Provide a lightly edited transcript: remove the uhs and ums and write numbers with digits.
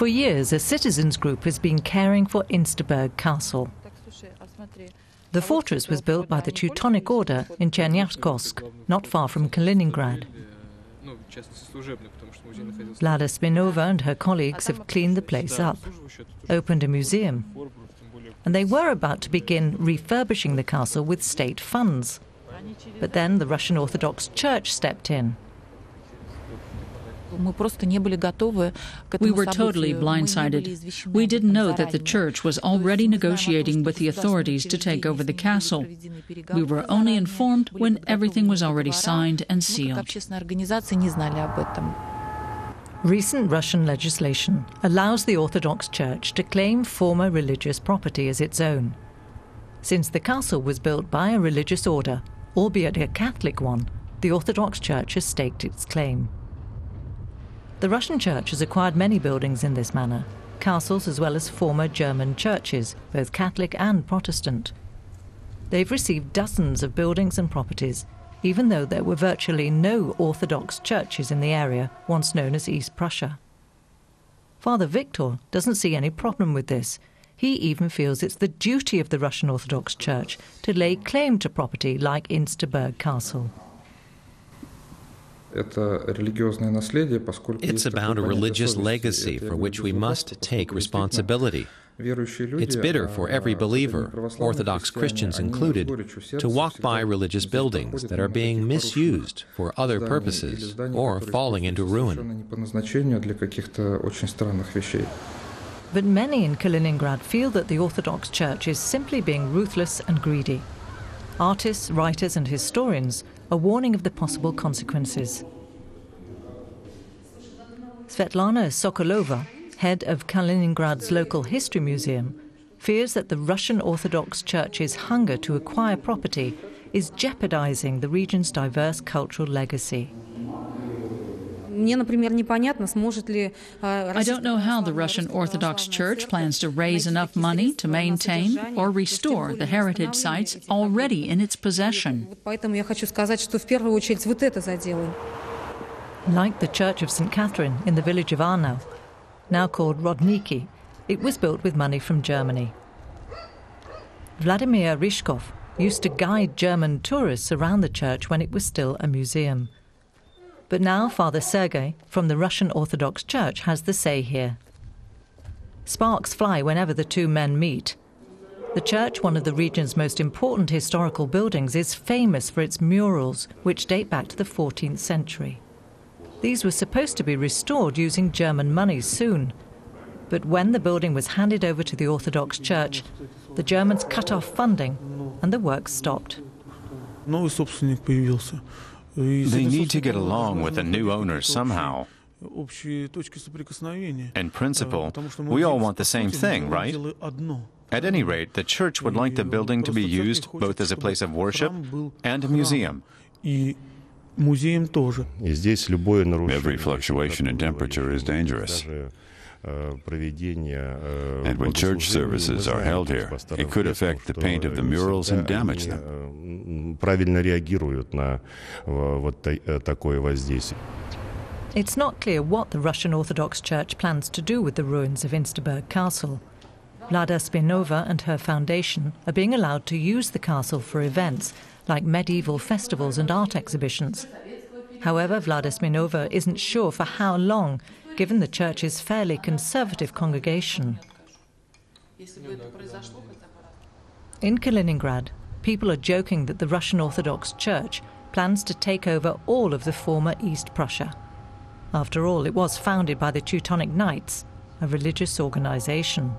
For years, a citizens group has been caring for Insterburg Castle. The fortress was built by the Teutonic Order in Chernyakhorsk, not far from Kaliningrad. Vlada Spinova and her colleagues have cleaned the place up, opened a museum, and they were about to begin refurbishing the castle with state funds. But then the Russian Orthodox Church stepped in. We were totally blindsided. We didn't know that the church was already negotiating with the authorities to take over the castle. We were only informed when everything was already signed and sealed. Recent Russian legislation allows the Orthodox Church to claim former religious property as its own. Since the castle was built by a religious order, albeit a Catholic one, the Orthodox Church has staked its claim. The Russian Church has acquired many buildings in this manner, castles as well as former German churches, both Catholic and Protestant. They've received dozens of buildings and properties, even though there were virtually no Orthodox churches in the area once known as East Prussia. Father Victor doesn't see any problem with this. He even feels it's the duty of the Russian Orthodox Church to lay claim to property like Insterburg Castle. It's about a religious legacy for which we must take responsibility. It's bitter for every believer, Orthodox Christians included, to walk by religious buildings that are being misused for other purposes or falling into ruin. But many in Kaliningrad feel that the Orthodox Church is simply being ruthless and greedy. Artists, writers and historians are warning of the possible consequences. Svetlana Sokolova, head of Kaliningrad's local history museum, fears that the Russian Orthodox Church's hunger to acquire property is jeopardizing the region's diverse cultural legacy. I don't know how the Russian Orthodox Church plans to raise enough money to maintain or restore the heritage sites already in its possession. Like the Church of St. Catherine in the village of Arnau, now called Rodniki, it was built with money from Germany. Vladimir Rishkov used to guide German tourists around the church when it was still a museum. But now Father Sergei from the Russian Orthodox Church has the say here. Sparks fly whenever the two men meet. The church, one of the region's most important historical buildings, is famous for its murals, which date back to the 14th century. These were supposed to be restored using German money soon. But when the building was handed over to the Orthodox Church, the Germans cut off funding and the work stopped. They need to get along with the new owners somehow. In principle, we all want the same thing, right? At any rate, the church would like the building to be used both as a place of worship and a museum. Every fluctuation in temperature is dangerous. And when church services are held here, it could affect the paint of the murals and damage them. It's not clear what the Russian Orthodox Church plans to do with the ruins of Insterburg Castle. Vlada Spinova and her foundation are being allowed to use the castle for events like medieval festivals and art exhibitions. However, Vlada Spinova isn't sure for how long, given the church's fairly conservative congregation. In Kaliningrad, people are joking that the Russian Orthodox Church plans to take over all of the former East Prussia. After all, it was founded by the Teutonic Knights, a religious organization.